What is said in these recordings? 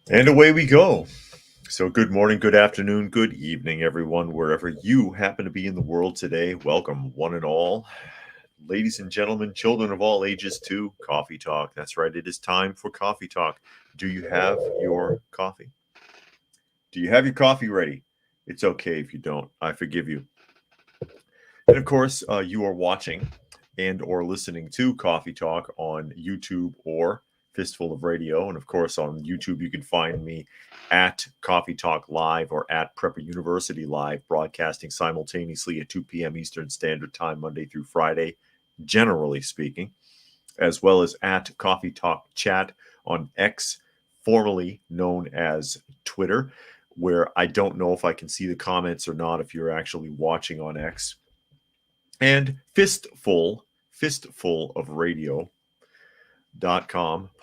And away we go. So, good morning, good afternoon, good evening, everyone, wherever you happen to be in the world today. Welcome, one and all. Ladies and gentlemen, children of all ages, to Coffee Talk. That's right, it is time for Coffee Talk. Do you have your coffee? Do you have your coffee ready? It's okay if you don't. I forgive you. And of course, you are watching and or listening to Coffee Talk on YouTube or Fistful of Radio. And of course, on YouTube, you can find me at Coffee Talk Live or at Prepper University Live, broadcasting simultaneously at 2 p.m. Eastern Standard Time, Monday through Friday, generally speaking, as well as at Coffee Talk Chat on X, formerly known as Twitter, where I don't know if I can see the comments or not if you're actually watching on X. And Fistful of Radio.com,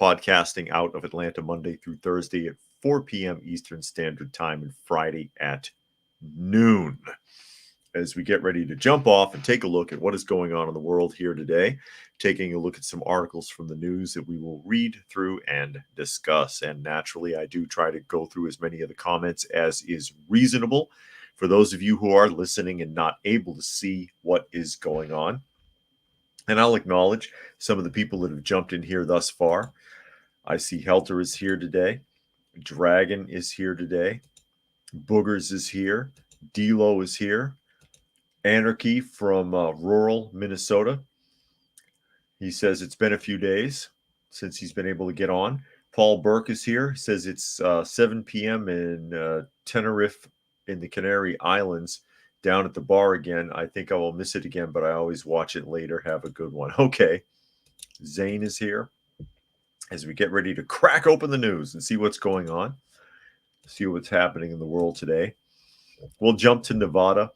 podcasting out of Atlanta Monday through Thursday at 4 p.m. Eastern Standard Time and Friday at noon. As we get ready to jump off and take a look at what is going on in the world here today, taking a look at some articles from the news that we will read through and discuss. And naturally, I do try to go through as many of the comments as is reasonable for those of you who are listening and not able to see what is going on. And I'll acknowledge some of the people that have jumped in here thus far. I see Helter is here today. Dragon is here today. Boogers is here. D-Lo is here. Anarchy from rural Minnesota. He says it's been a few days since he's been able to get on. Paul Burke is here. He says it's 7 p.m. in Tenerife in the Canary Islands, down at the bar again. I think I will miss it again, but I always watch it later. Have a good one. Okay. Zane is here as we get ready to crack open the news and see what's going on, see what's happening in the world today. We'll jump to Nevada.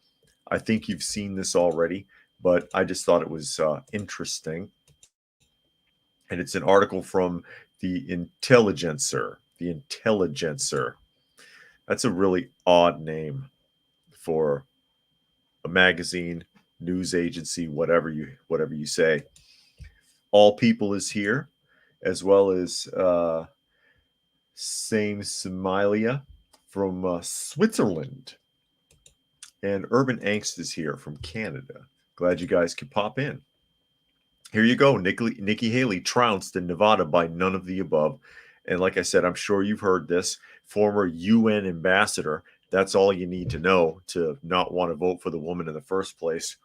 I think you've seen this already, but I just thought it was interesting. And it's an article from the Intelligencer. The Intelligencer. That's a really odd name for a magazine, news agency, whatever you say. All People is here, as well as Same Somalia from Switzerland. And Urban Angst is here from Canada. Glad you guys could pop in. Here you go. Nikki Haley trounced in Nevada by none of the above. And like I said, I'm sure you've heard this. Former UN ambassador. That's all you need to know to not want to vote for the woman in the first place.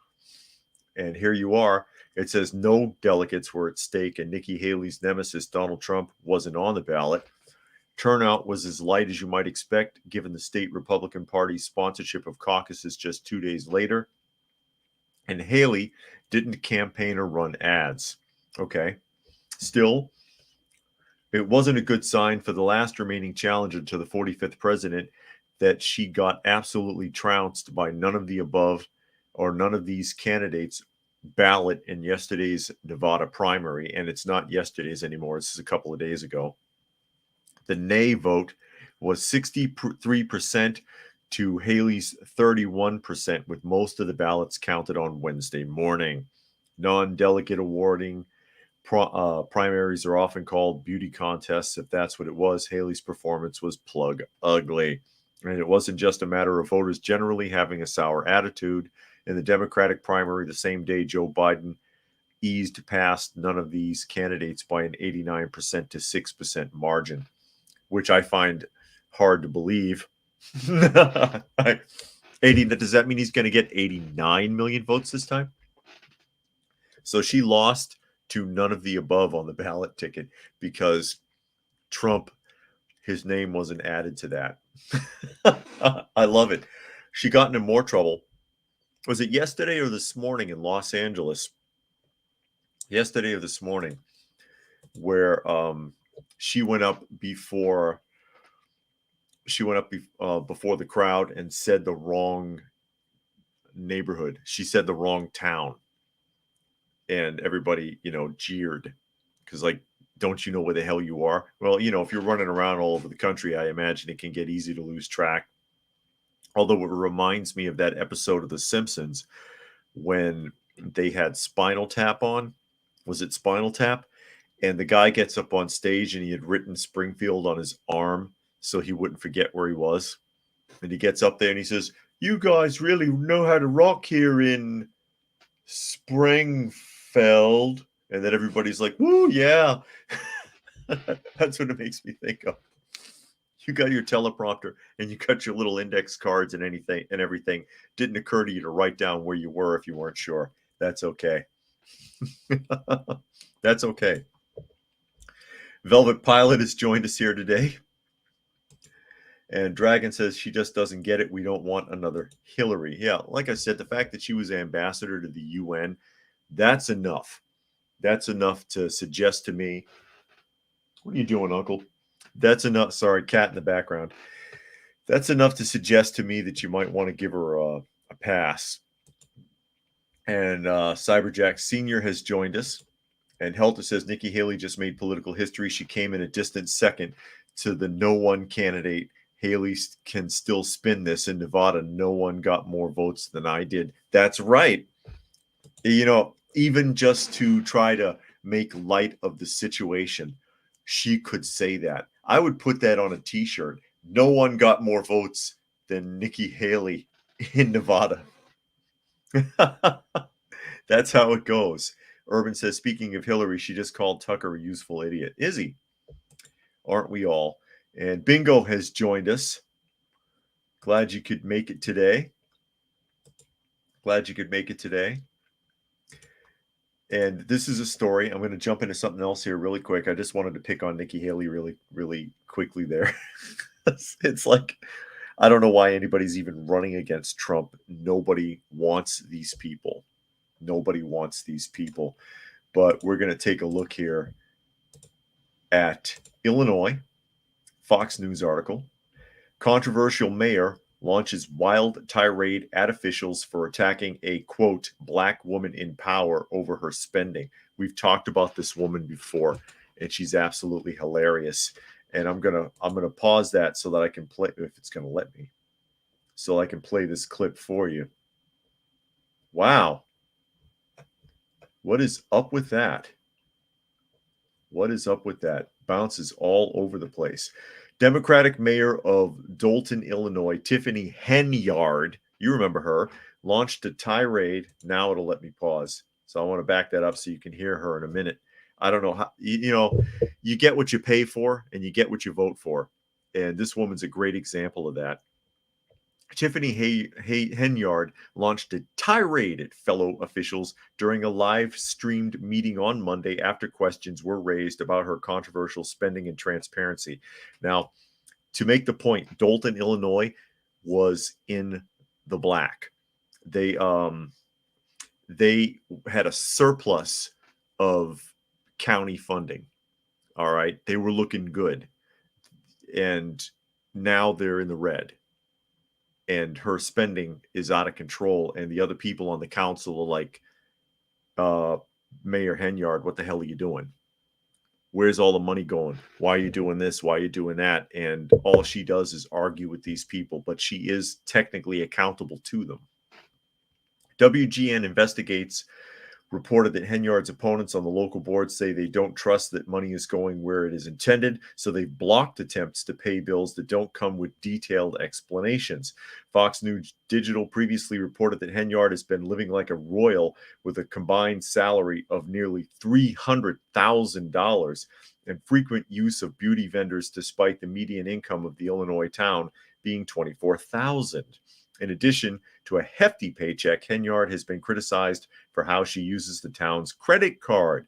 And here you are. It says no delegates were at stake, and Nikki Haley's nemesis, Donald Trump, wasn't on the ballot. Turnout was as light as you might expect, given the state Republican Party's sponsorship of caucuses just 2 days later. And Haley didn't campaign or run ads. Okay. Still, it wasn't a good sign for the last remaining challenger to the 45th president that she got absolutely trounced by none of the above or none of these candidates' ballot in yesterday's Nevada primary. And it's not yesterday's anymore. This is a couple of days ago. The nay vote was 63% to Haley's 31%, with most of the ballots counted on Wednesday morning. Non-delegate awarding primaries are often called beauty contests. If that's what it was, Haley's performance was plug ugly. And it wasn't just a matter of voters generally having a sour attitude. In the Democratic primary the same day, Joe Biden eased past none of these candidates by an 89% to 6% margin, which I find hard to believe. 80, does that mean he's going to get 89 million votes this time? So she lost to none of the above on the ballot ticket because Trump, his name wasn't added to that. I love it. She got into more trouble. Was it yesterday or this morning in Los Angeles? Yesterday or this morning, where she went up before she went up before the crowd and said the wrong neighborhood. She said the wrong town, and everybody, jeered because, like, don't you know where the hell you are? Well, if you're running around all over the country, I imagine it can get easy to lose track. Although it reminds me of that episode of The Simpsons when they had Spinal Tap on. Was it Spinal Tap? And the guy gets up on stage and he had written Springfield on his arm so he wouldn't forget where he was. And he gets up there and he says, "You guys really know how to rock here in Springfield." And then everybody's like, "Woo, yeah." That's what it makes me think of. You got your teleprompter and you got your little index cards and anything and everything. Didn't occur to you to write down where you were if you weren't sure. That's okay. That's okay. Velvet Pilot has joined us here today. And Dragon says she just doesn't get it. We don't want another Hillary. Yeah, like I said, the fact that she was ambassador to the UN, that's enough. That's enough to suggest to me. What are you doing, Uncle? That's enough. Sorry, cat in the background. That's enough to suggest to me that you might want to give her a pass. And Cyberjack Sr. has joined us. And Helter says Nikki Haley just made political history. She came in a distant second to the no one candidate. Haley can still spin this. In Nevada, no one got more votes than I did. That's right. Even just to try to make light of the situation, she could say that. I would put that on a t-shirt. No one got more votes than Nikki Haley in Nevada. That's how it goes. Urban says, speaking of Hillary, she just called Tucker a useful idiot. Is he? Aren't we all? And Bingo has joined us. Glad you could make it today. And this is a story. I'm going to jump into something else here really quick. I just wanted to pick on Nikki Haley really, really quickly there. It's like, I don't know why anybody's even running against Trump. Nobody wants these people. But we're going to take a look here at Illinois. Fox News article. Controversial mayor launches wild tirade at officials for attacking a, quote, black woman in power over her spending. We've talked about this woman before, and she's absolutely hilarious. And I'm gonna pause that so that I can play, if it's gonna let me, so I can play this clip for you. Wow. What is up with that? Bounces all over the place. Democratic mayor of Dolton, Illinois, Tiffany Henyard, you remember her, launched a tirade. Now it'll let me pause. So I want to back that up so you can hear her in a minute. I don't know how, you get what you pay for and you get what you vote for. And this woman's a great example of that. Tiffany Henyard launched a tirade at fellow officials during a live-streamed meeting on Monday after questions were raised about her controversial spending and transparency. Now, to make the point, Dolton, Illinois was in the black. They had a surplus of county funding. All right. They were looking good. And now they're in the red. And her spending is out of control. And the other people on the council are like, Mayor Henyard, what the hell are you doing? Where's all the money going? Why are you doing this? Why are you doing that? And all she does is argue with these people, but she is technically accountable to them. WGN Investigates reported that Henyard's opponents on the local board say they don't trust that money is going where it is intended, so they've blocked attempts to pay bills that don't come with detailed explanations. Fox News Digital previously reported that Henyard has been living like a royal with a combined salary of nearly $300,000 and frequent use of beauty vendors despite the median income of the Illinois town being $24,000. In addition to a hefty paycheck, Henyard has been criticized for how she uses the town's credit card.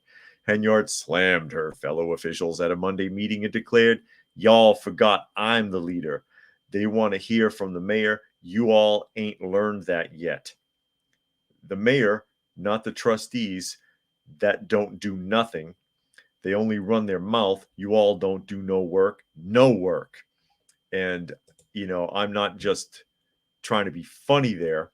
Henyard slammed her fellow officials at a Monday meeting and declared, "Y'all forgot I'm the leader. They want to hear from the mayor. You all ain't learned that yet." The mayor, not the trustees that don't do nothing. They only run their mouth. You all don't do no work. No work. And, you know, I'm not just trying to be funny there.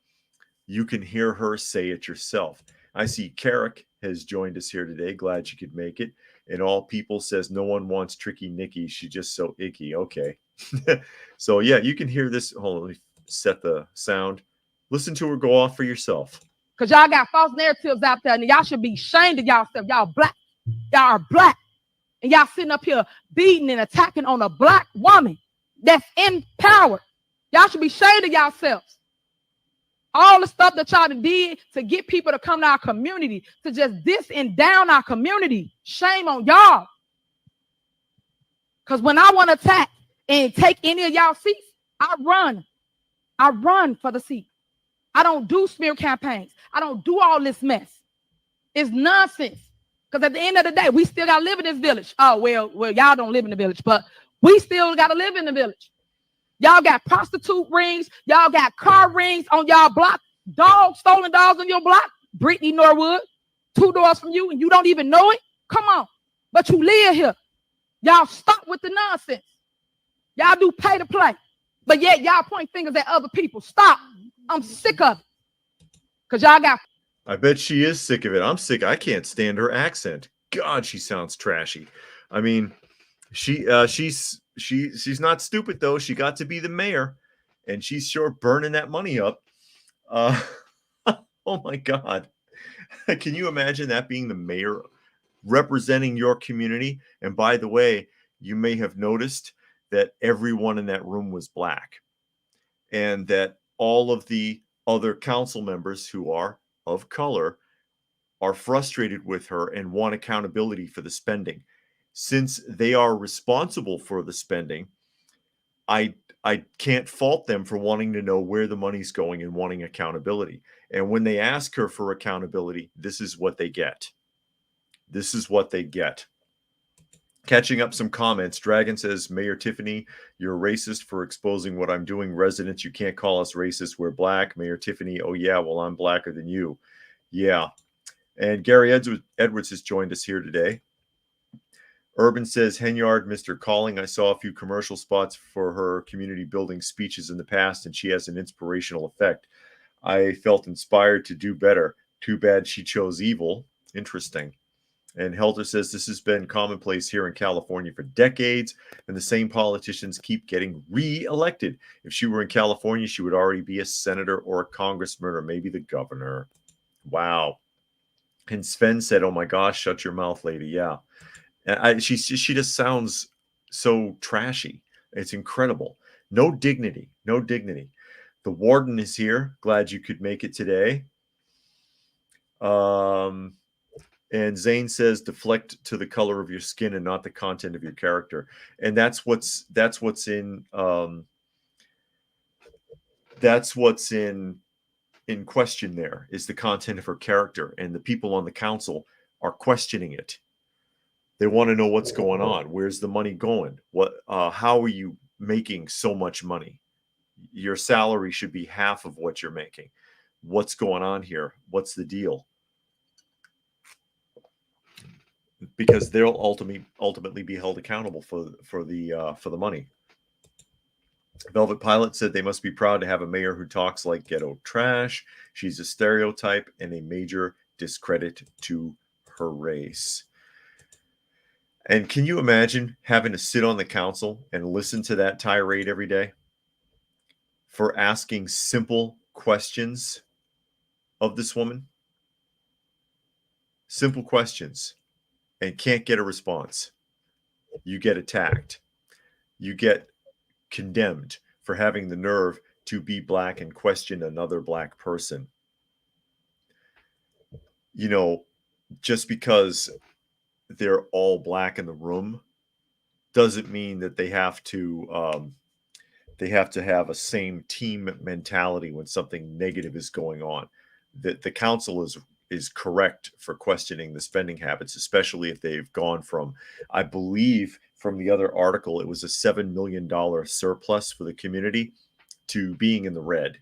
You can hear her say it yourself. I see Carrick has joined us here today. Glad you could make it. And All People says, no one wants Tricky Nikki. She's just so icky. Okay. So, yeah, you can hear this. Hold on, let me set the sound. Listen to her go off for yourself. Because y'all got false narratives out there, and y'all should be ashamed of yourself. Y'all black. Y'all are black. And y'all sitting up here beating and attacking on a black woman that's in power. Y'all should be ashamed of yourselves. All the stuff that y'all did to get people to come to our community, to just diss and down our community. Shame on y'all. Because when I want to attack and take any of y'all seats, I run. I run for the seat. I don't do smear campaigns. I don't do all this mess. It's nonsense. Because at the end of the day, we still got to live in this village. Oh, well, y'all don't live in the village, but we still got to live in the village. Y'all got prostitute rings. Y'all got car rings on y'all block. Dogs, stolen dogs on your block. Brittany Norwood, 2 doors from you, and you don't even know it. Come on. But you live here. Y'all stop with the nonsense. Y'all do pay to play. But yet y'all point fingers at other people. Stop. I'm sick of it. Because y'all got... I bet she is sick of it. I'm sick. I can't stand her accent. God, she sounds trashy. I mean, she's not stupid, though. She got to be the mayor, and she's sure burning that money up. Oh, my God. Can you imagine that being the mayor representing your community? And by the way, you may have noticed that everyone in that room was black, and that all of the other council members who are of color are frustrated with her and want accountability for the spending. Since they are responsible for the spending, I can't fault them for wanting to know where the money's going and wanting accountability. And when they ask her for accountability, this is what they get. This is what they get. Catching up some comments. Dragon says, Mayor Tiffany, you're racist for exposing what I'm doing. Residents, you can't call us racist. We're black. Mayor Tiffany, oh yeah, well, I'm blacker than you. Yeah. And Gary Edwards has joined us here today. Urban says, Henyard, Mr. Calling. I saw a few commercial spots for her community building speeches in the past, and she has an inspirational effect. I felt inspired to do better. Too bad she chose evil. Interesting. And Helter says, this has been commonplace here in California for decades, and the same politicians keep getting re-elected. If she were in California, she would already be a senator or a congressman or maybe the governor. Wow. And Sven said, oh my gosh, shut your mouth, lady. Yeah. And she just sounds so trashy. It's incredible. No dignity. No dignity. The warden is here. Glad you could make it today. And Zane says, deflect to the color of your skin and not the content of your character. And that's what's in question. There is the content of her character, and the people on the council are questioning it. They want to know what's going on. Where's the money going? How are you making so much money? Your salary should be half of what you're making. What's going on here? What's the deal? Because they'll ultimately be held accountable for the money. Velvet Pilot said they must be proud to have a mayor who talks like ghetto trash. She's a stereotype and a major discredit to her race. And can you imagine having to sit on the council and listen to that tirade every day for asking simple questions of this woman? Simple questions. And can't get a response. You get attacked. You get condemned for having the nerve to be black and question another black person. You know, just because they're all black in the room doesn't mean that they have to have a same team mentality when something negative is going on. That the council is correct for questioning the spending habits, especially if they've gone from, I believe from the other article, it was a $7 million surplus for the community to being in the red.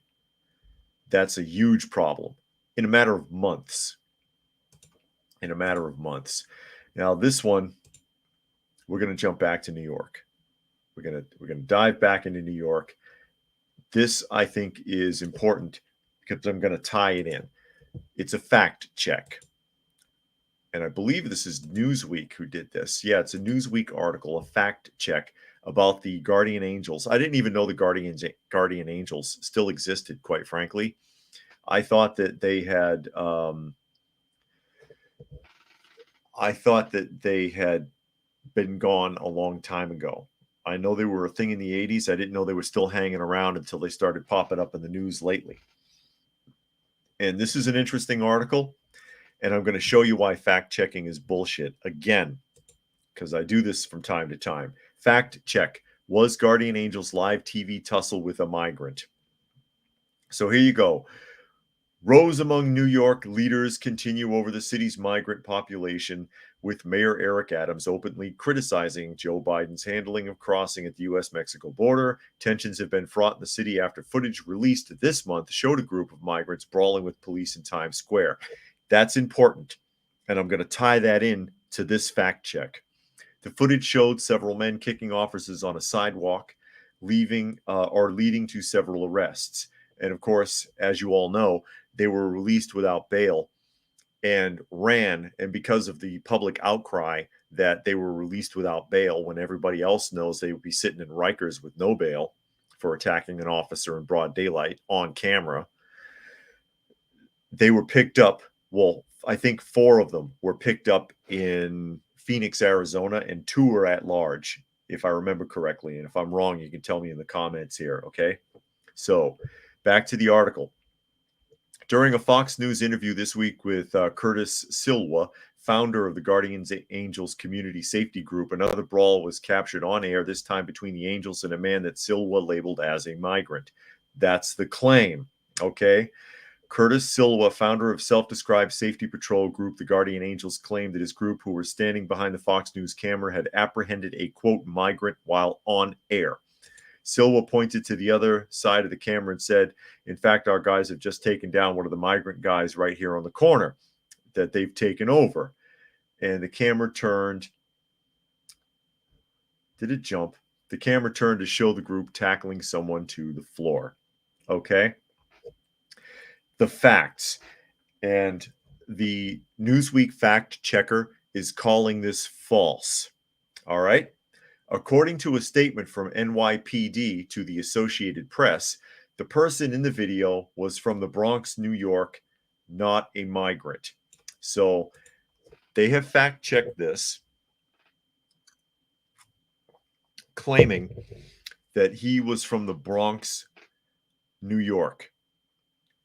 That's a huge problem in a matter of months. In a matter of months. Now, this one, we're going to jump back to New York. We're gonna dive back into New York. This, I think, is important because I'm going to tie it in. It's a fact check. And I believe this is Newsweek who did this. Yeah, it's a Newsweek article, a fact check about the Guardian Angels. I didn't even know the Guardian Angels still existed, quite frankly. I thought that they had been gone a long time ago. I know they were a thing in the 80s. I didn't know they were still hanging around until they started popping up in the news lately. And this is an interesting article, and I'm going to show you why fact checking is bullshit again, because I do this from time to time. Fact check. Was Guardian Angel's live TV tussle with a migrant? So here you go. Rows among New York leaders continue over the city's migrant population, with Mayor Eric Adams openly criticizing Joe Biden's handling of crossing at the U.S.-Mexico border. Tensions have been fraught in the city after footage released this month showed a group of migrants brawling with police in Times Square. That's important, and I'm going to tie that in to this fact check. The footage showed several men kicking officers on a sidewalk, leading to several arrests. And of course, as you all know, they were released without bail and ran. And because of the public outcry that they were released without bail, when everybody else knows they would be sitting in Rikers with no bail for attacking an officer in broad daylight on camera, they were picked up. Well, I think 4 of them were picked up in Phoenix, Arizona, and 2 are at large, if I remember correctly. And if I'm wrong, you can tell me in the comments here, okay? So back to the article. During a Fox News interview this week with Curtis Silwa, founder of the Guardian Angels Community Safety Group, another brawl was captured on air, this time between the Angels and a man that Silwa labeled as a migrant. That's the claim, okay? Curtis Silwa, founder of self-described safety patrol group, the Guardian Angels, claimed that his group, who were standing behind the Fox News camera, had apprehended a, quote, migrant while on air. Silva pointed to the other side of the camera and said, in fact, our guys have just taken down one of the migrant guys right here on the corner that they've taken over. And the camera turned. Did it jump? The camera turned to show the group tackling someone to the floor. Okay? The facts. And the Newsweek fact checker is calling this false. All right? According to a statement from NYPD to the Associated Press, the person in the video was from the Bronx, New York, not a migrant. So they have fact-checked this, claiming that he was from the Bronx, New York.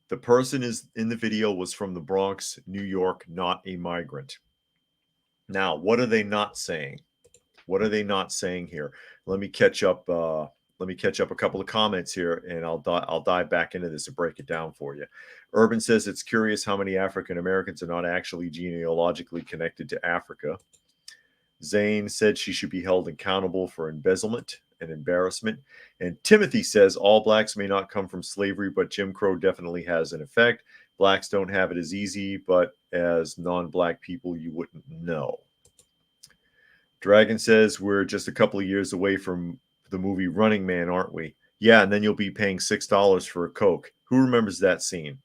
The person in the video was from the Bronx, New York, not a migrant. Now, what are they not saying? What are they not saying here? Let me catch up. Let me catch up a couple of comments here, and I'll dive back into this and break it down for you. Urban says it's curious how many African Americans are not actually genealogically connected to Africa. Zane said she should be held accountable for embezzlement and embarrassment. And Timothy says all blacks may not come from slavery, but Jim Crow definitely has an effect. Blacks don't have it as easy, but as non-black people, you wouldn't know. Dragon says we're just a couple of years away from the movie Running Man, aren't we? Yeah, and then you'll be paying $6 for a Coke. Who remembers that scene?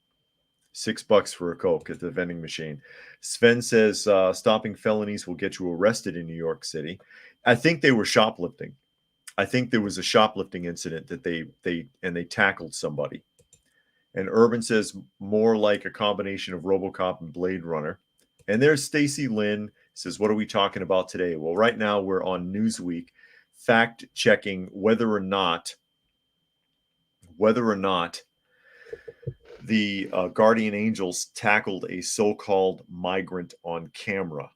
$6 for a Coke at the vending machine. Sven says stopping felonies will get you arrested in New York City. I think they were shoplifting. I think there was a shoplifting incident that they tackled somebody. And Urban says more like a combination of RoboCop and Blade Runner. And there's Stacy Lynn says, what are we talking about today? Well, right now we're on Newsweek fact checking whether or not the Guardian Angels tackled a so-called migrant on camera.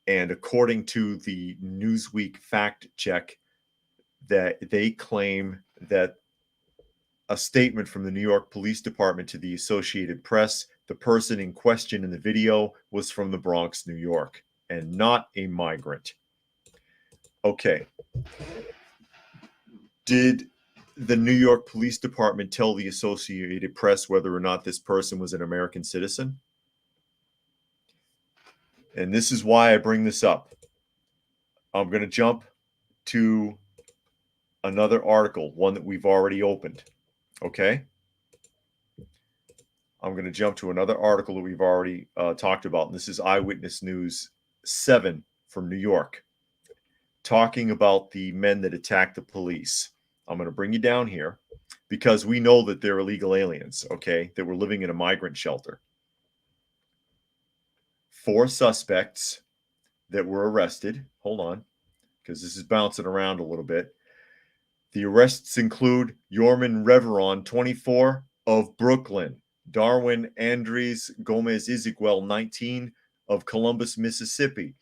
And according to the Newsweek fact check, that they claim that a statement from the New York Police Department to the Associated Press, the person in question in the video was from the Bronx, New York, and not a migrant. Okay. Did the New York Police Department tell the Associated Press whether or not this person was an American citizen? And this is why I bring this up. I'm going to jump to another article, one that we've already opened. Okay. I'm going to jump to another article that we've already talked about. And this is Eyewitness News 7 from New York, talking about the men that attacked the police. I'm going to bring you down here because we know that they're illegal aliens, okay, that were living in a migrant shelter. 4 suspects that were arrested. Hold on, because this is bouncing around a little bit. The arrests include Yorman Reveron, 24, of Brooklyn, Darwin Andres Gomez Ezequiel, 19, of Columbus, Mississippi,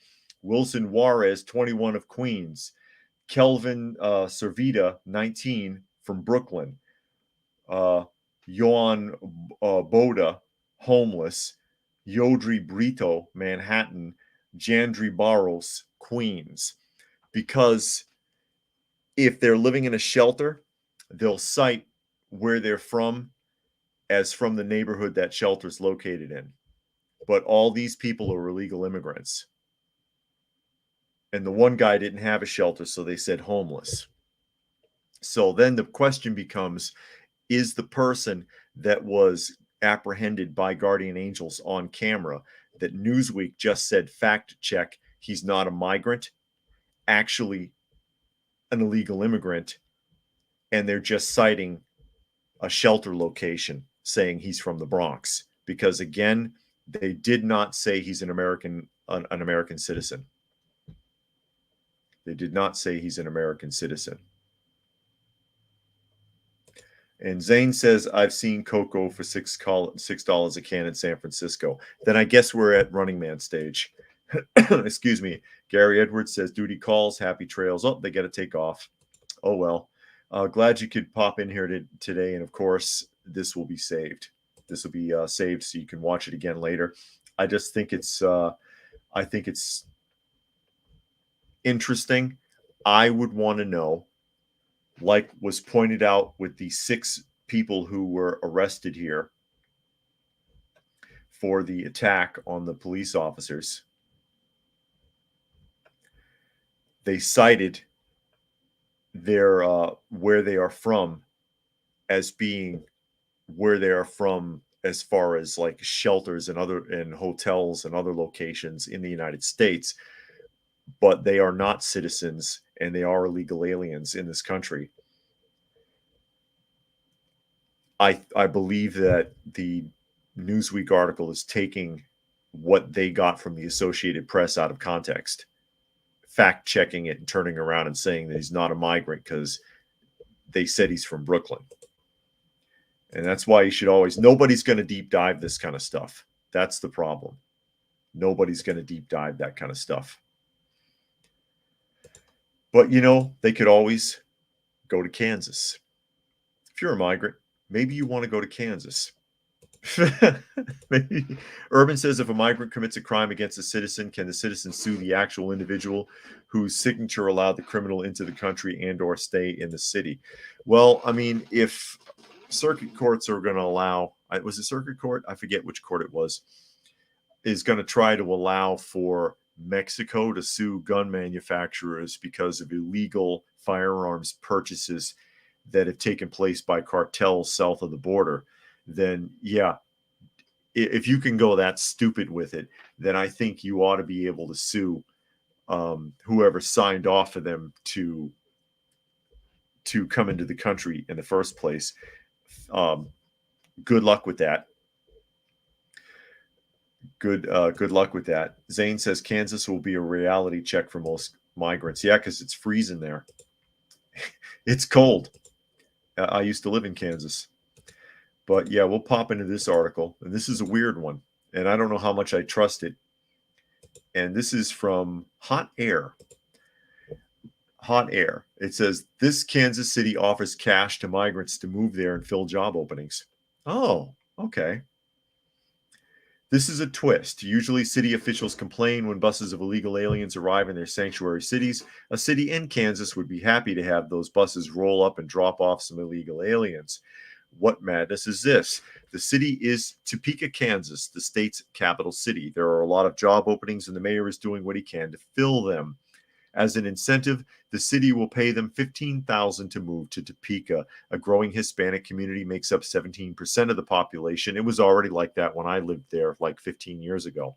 Wilson Juarez, 21, of Queens, Kelvin Servita, 19, from Brooklyn, Yohan Boda, homeless, Yodri Brito, Manhattan, Jandri Barros, Queens. Because if they're living in a shelter, they'll cite where they're from as from the neighborhood that shelter's located in. But all these people are illegal immigrants. And the one guy didn't have a shelter, so they said homeless. So then the question becomes, is the person that was apprehended by guardian angels on camera that Newsweek just said fact check, he's not a migrant, actually an illegal immigrant, and they're just citing a shelter location saying he's from the Bronx? Because again, they did not say he's an American citizen. They did not say he's an American citizen. And Zane says, I've seen cocoa for $6 a can in San Francisco. Then I guess we're at Running Man stage. Excuse me. Gary Edwards says, duty calls, happy trails. Oh, they got to take off. Oh, well. Glad you could pop in here today. And of course, this will be saved. This will be saved so you can watch it again later. I just think it's interesting. I would want to know, like was pointed out with the 6 people who were arrested here for the attack on the police officers. They cited their where they are from as being where they are from as far as like shelters and hotels and other locations in the United States, but they are not citizens and they are illegal aliens in this country. I believe that the Newsweek article is taking what they got from the Associated Press out of context, fact checking it and turning around and saying that he's not a migrant because they said he's from Brooklyn. And that's why you should always, nobody's going to deep dive this kind of stuff. That's the problem. Nobody's going to deep dive that kind of stuff. But, you know, they could always go to Kansas. If you're a migrant, maybe you want to go to Kansas. Maybe. Urban says, if a migrant commits a crime against a citizen, can the citizen sue the actual individual whose signature allowed the criminal into the country and or stay in the city? Well, I mean, if circuit courts are going to allow, was it circuit court? I forget which court it was, is going to try to allow for Mexico to sue gun manufacturers because of illegal firearms purchases that have taken place by cartels south of the border, then yeah, if you can go that stupid with it, then I think you ought to be able to sue whoever signed off for them to come into the country in the first place. Good luck with that. Good luck with that. Zane says Kansas will be a reality check for most migrants. Yeah, because it's freezing there. It's cold. I used to live in Kansas. But yeah, we'll pop into this article. And this is a weird one. And I don't know how much I trust it. And this is from Hot Air. Hot Air. It says, this Kansas City offers cash to migrants to move there and fill job openings. Oh, okay. This is a twist. Usually city officials complain when buses of illegal aliens arrive in their sanctuary cities. A city in Kansas would be happy to have those buses roll up and drop off some illegal aliens. What madness is this? The city is Topeka, Kansas, the state's capital city. There are a lot of job openings and the mayor is doing what he can to fill them. As an incentive, the city will pay them $15,000 to move to Topeka. A growing Hispanic community makes up 17% of the population. It was already like that when I lived there like 15 years ago.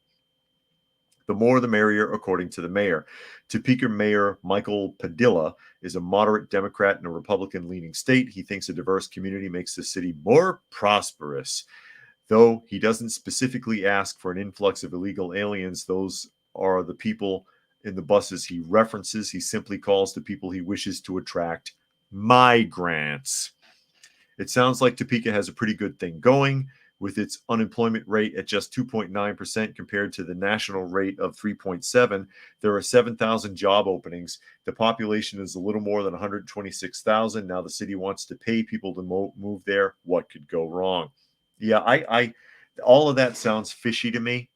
The more the merrier, according to the mayor. Topeka Mayor Michael Padilla is a moderate Democrat in a Republican-leaning state. He thinks a diverse community makes the city more prosperous. Though he doesn't specifically ask for an influx of illegal aliens, those are the people in the buses he references. He simply calls the people he wishes to attract migrants. It sounds like Topeka has a pretty good thing going, with its unemployment rate at just 2.9% compared to the national rate of 3.7%. There are 7,000 job openings. The population is a little more than 126,000. Now the city wants to pay people to move there. What could go wrong? Yeah, I all of that sounds fishy to me.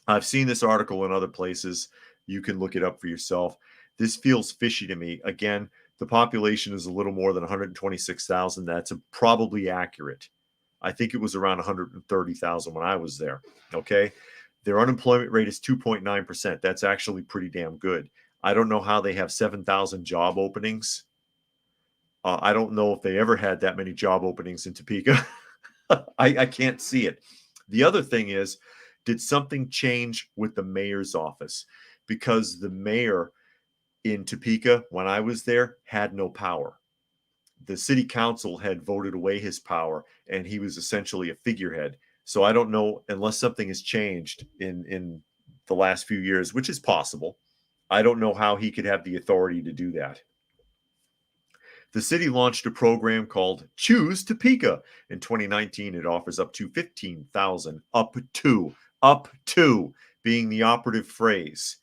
I've seen this article in other places. You can look it up for yourself. This feels fishy to me. Again, the population is a little more than 126,000. That's probably accurate. I think it was around 130,000 when I was there. Okay. Their unemployment rate is 2.9%. That's actually pretty damn good. I don't know how they have 7,000 job openings. I don't know if they ever had that many job openings in Topeka. I can't see it. The other thing is, did something change with the mayor's office? Because the mayor in Topeka, when I was there, had no power. The city council had voted away his power, and he was essentially a figurehead. So I don't know, unless something has changed in the last few years, which is possible. I don't know how he could have the authority to do that. The city launched a program called Choose Topeka. In 2019, it offers up to $15,000, up to being the operative phrase,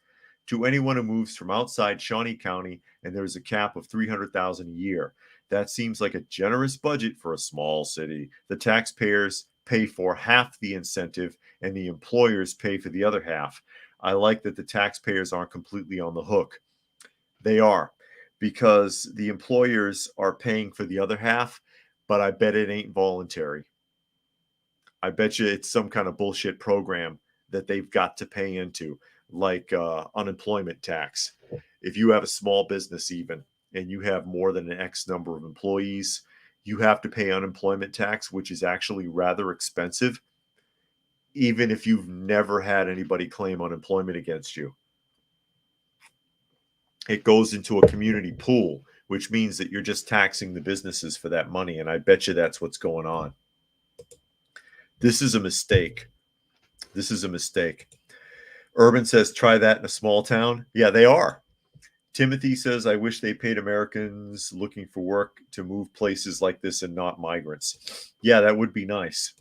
to anyone who moves from outside Shawnee County, and there's a cap of $300,000 a year. That seems like a generous budget for a small city. The taxpayers pay for half the incentive, and the employers pay for the other half. I like that the taxpayers aren't completely on the hook. They are, because the employers are paying for the other half, but I bet it ain't voluntary. I bet you it's some kind of bullshit program that they've got to pay into, like unemployment tax. If you have a small business even, and you have more than an X number of employees, you have to pay unemployment tax, which is actually rather expensive, even if you've never had anybody claim unemployment against you. It goes into a community pool, which means that you're just taxing the businesses for that money. And I bet you that's what's going on. This is a mistake. This is a mistake. Urban says, try that in a small town. Yeah, they are. Timothy says, I wish they paid Americans looking for work to move places like this and not migrants. Yeah, that would be nice.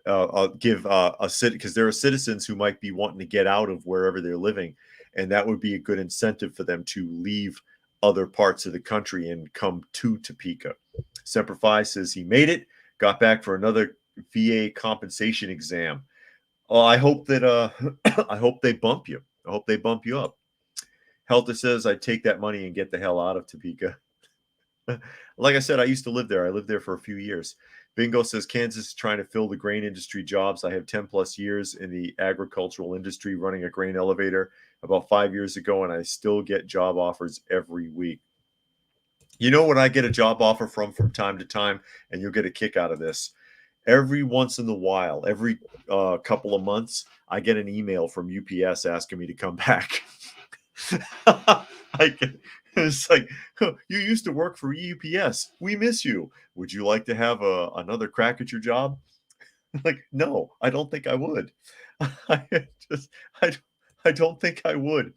I'll give a city, because there are citizens who might be wanting to get out of wherever they're living, and that would be a good incentive for them to leave other parts of the country and come to Topeka. Semper Fi says he made it, got back for another VA compensation exam. I hope that I hope they bump you. I hope they bump you up. Helter says, I'd take that money and get the hell out of Topeka. Like I said, I used to live there. I lived there for a few years. Bingo says, Kansas is trying to fill the grain industry jobs. I have 10 plus years in the agricultural industry running a grain elevator about 5 years ago, and I still get job offers every week. You know what I get a job offer from time to time, and you'll get a kick out of this. Every once in a while, every couple of months, I get an email from UPS asking me to come back. It's like, oh, you used to work for UPS. We miss you. Would you like to have another crack at your job? Like, no, I don't think I would. I don't think I would.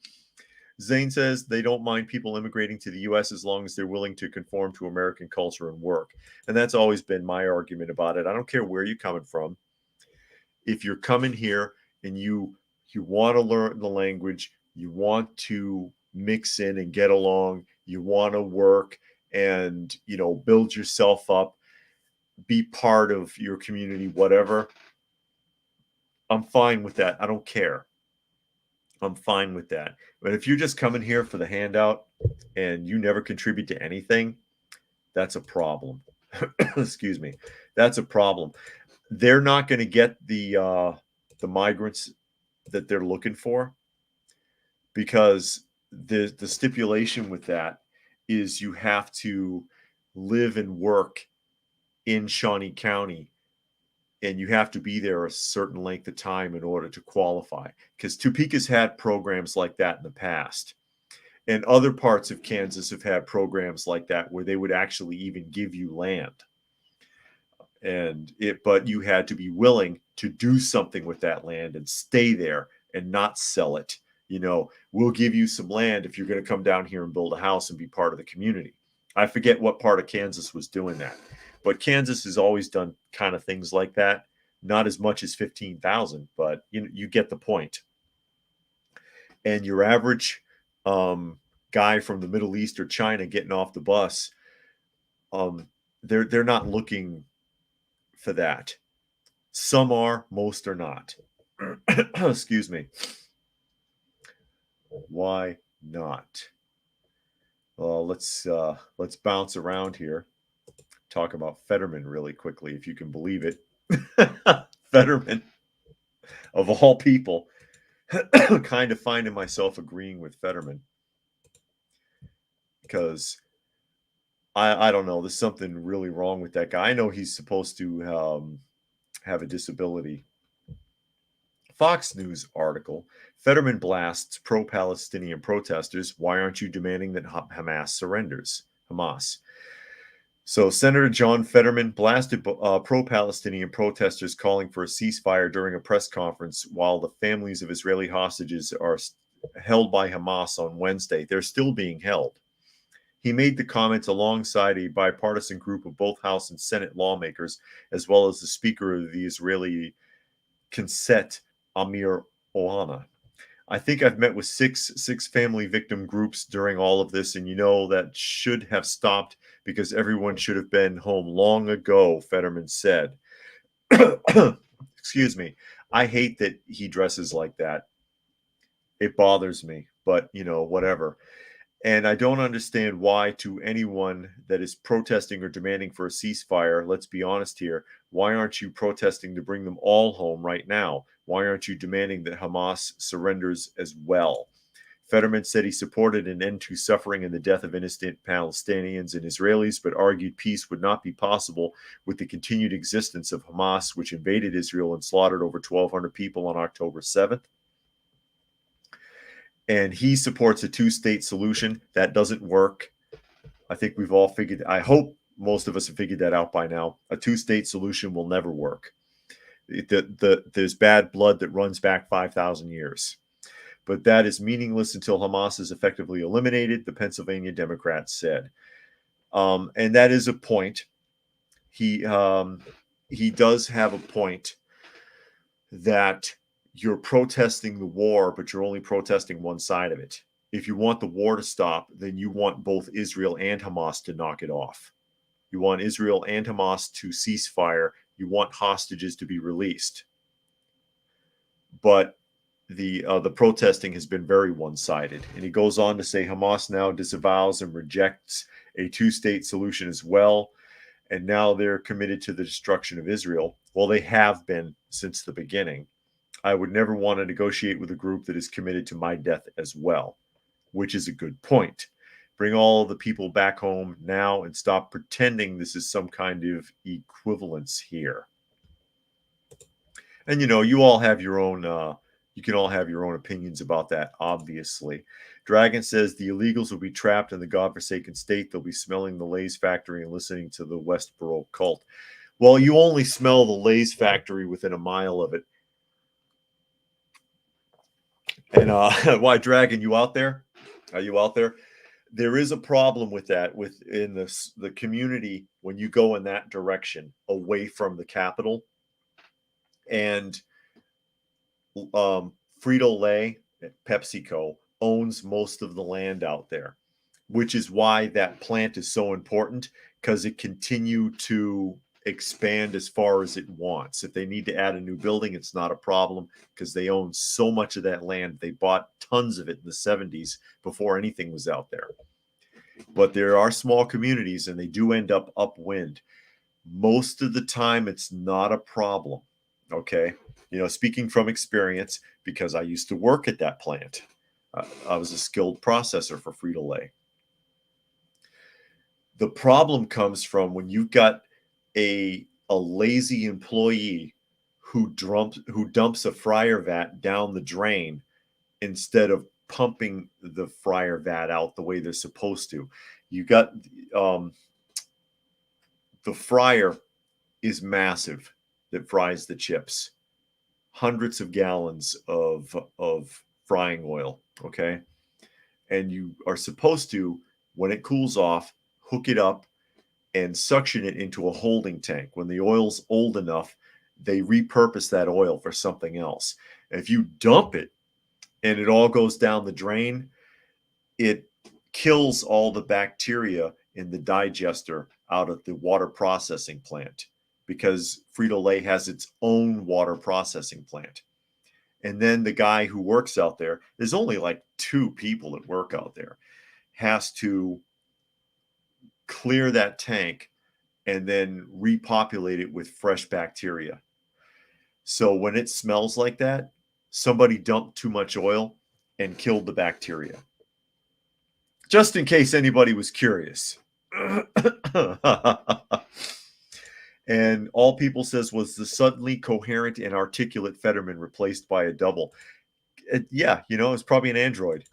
Zane says they don't mind people immigrating to the U.S. as long as they're willing to conform to American culture and work. And that's always been my argument about it. I don't care where you're coming from. If you're coming here and you want to learn the language, you want to mix in and get along, you want to work and, build yourself up, be part of your community, whatever, I'm fine with that. I don't care. I'm fine with that. But if you're just coming here for the handout and you never contribute to anything, that's a problem. Excuse me. That's a problem. They're not going to get the migrants that they're looking for, because the stipulation with that is you have to live and work in Shawnee County, and you have to be there a certain length of time in order to qualify, because Topeka's had programs like that in the past, and other parts of Kansas have had programs like that where they would actually even give you land, but you had to be willing to do something with that land and stay there and not sell it. We'll give you some land if you're going to come down here and build a house and be part of the community. I forget what part of Kansas was doing that, but Kansas has always done kind of things like that. Not as much as 15,000, but you get the point. And your average guy from the Middle East or China getting off the bus, they're not looking for that. Some are, most are not. Excuse me. Why not? Let's bounce around here. Talk about Fetterman really quickly, if you can believe it. Fetterman, of all people, kind of finding myself agreeing with Fetterman, because I don't know, there's something really wrong with that guy. I know he's supposed to have a disability. Fox News article: Fetterman blasts pro-Palestinian protesters. Why aren't you demanding that Hamas surrenders? Hamas. So Senator John Fetterman blasted pro-Palestinian protesters calling for a ceasefire during a press conference while the families of Israeli hostages are held by Hamas on Wednesday. They're still being held. He made the comments alongside a bipartisan group of both House and Senate lawmakers, as well as the Speaker of the Israeli Knesset, Amir Ohana. I think I've met with six family victim groups during all of this, and that should have stopped because everyone should have been home long ago, Fetterman said. Excuse me. I hate that he dresses like that. It bothers me, but whatever. And I don't understand why, to anyone that is protesting or demanding for a ceasefire, let's be honest here, why aren't you protesting to bring them all home right now? Why aren't you demanding that Hamas surrenders as well? Fetterman said he supported an end to suffering and the death of innocent Palestinians and Israelis, but argued peace would not be possible with the continued existence of Hamas, which invaded Israel and slaughtered over 1,200 people on October 7th. And he supports a two-state solution. That doesn't work. I think we've all I hope most of us have figured that out by now. A two-state solution will never work. There's bad blood that runs back 5,000 years. But that is meaningless until Hamas is effectively eliminated, the Pennsylvania Democrats said. And that is a point. He does have a point that you're protesting the war, but you're only protesting one side of it. If you want the war to stop, then you want both Israel and Hamas to knock it off. You want Israel and Hamas to cease fire. You want hostages to be released. But the protesting has been very one-sided. And he goes on to say Hamas now disavows and rejects a two-state solution as well. And now they're committed to the destruction of Israel. Well, they have been since the beginning. I would never want to negotiate with a group that is committed to my death as well, which is a good point. Bring all the people back home now and stop pretending this is some kind of equivalence here. And you all have your own you can all have your own opinions about that, obviously. Dragon says the illegals will be trapped in the godforsaken state. They'll be smelling the Lay's factory and listening to the Westboro cult. Well, you only smell the Lay's factory within a mile of it. And why, Dragon, you out there? Are you out there? There is a problem with that within the community when you go in that direction away from the capital. And Frito-Lay, PepsiCo, owns most of the land out there, which is why that plant is so important, because it continue to expand as far as it wants. If they need to add a new building, it's not a problem because they own so much of that land. They bought tons of it in the 70s before anything was out there. But there are small communities and they do end up upwind. Most of the time, it's not a problem. Okay. Speaking from experience, because I used to work at that plant. I was a skilled processor for Frito-Lay. The problem comes from when you've got a lazy employee who dumps a fryer vat down the drain instead of pumping the fryer vat out the way they're supposed to. You got the fryer is massive that fries the chips. Hundreds of gallons of frying oil, okay? And you are supposed to, when it cools off, hook it up and suction it into a holding tank. When the oil's old enough, they repurpose that oil for something else. If you dump it and it all goes down the drain, it kills all the bacteria in the digester out of the water processing plant, because Frito-Lay has its own water processing plant. And then the guy who works out there, there's only like 2 people that work out there, has to clear that tank and then repopulate it with fresh bacteria. So when it smells like that, somebody dumped too much oil and killed the bacteria. Just in case anybody was curious. And All People says, was the suddenly coherent and articulate Fetterman replaced by a double? Yeah, it's probably an android.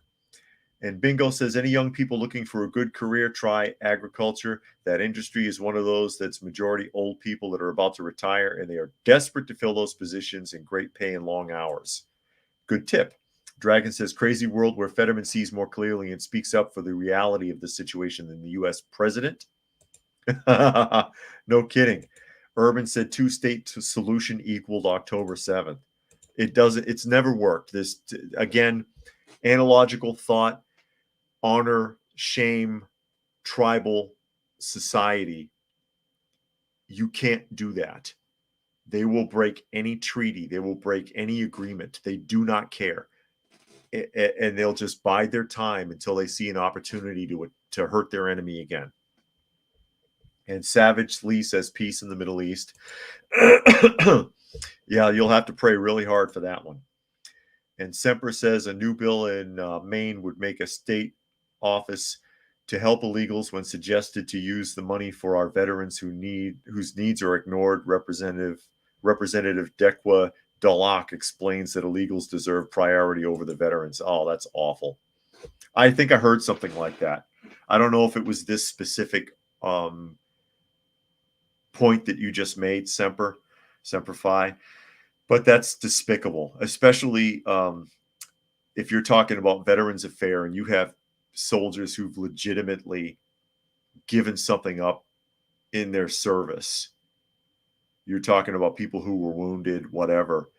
And Bingo says, any young people looking for a good career, try agriculture. That industry is one of those that's majority old people that are about to retire, and they are desperate to fill those positions in great pay and long hours. Good tip. Dragon says, crazy world where Fetterman sees more clearly and speaks up for the reality of the situation than the U.S. president. No kidding. Urban said 2-state solution equaled October 7th. It's never worked. This, again, analogical thought, honor, shame, tribal society. You can't do that. They will break any treaty. They will break any agreement. They do not care. And they'll just bide their time until they see an opportunity to hurt their enemy again. And Savage Lee says peace in the Middle East. Yeah, you'll have to pray really hard for that one. And Semper says a new bill in Maine would make a state office to help illegals when suggested to use the money for our veterans whose needs are ignored. Representative Dekwa Dalak explains that illegals deserve priority over the veterans. Oh, that's awful. I think I heard something like that. I don't know if it was this specific point that you just made, Semper Fi, but that's despicable, especially if you're talking about Veterans Affairs and you have soldiers who've legitimately given something up in their service. You're talking about people who were wounded, whatever.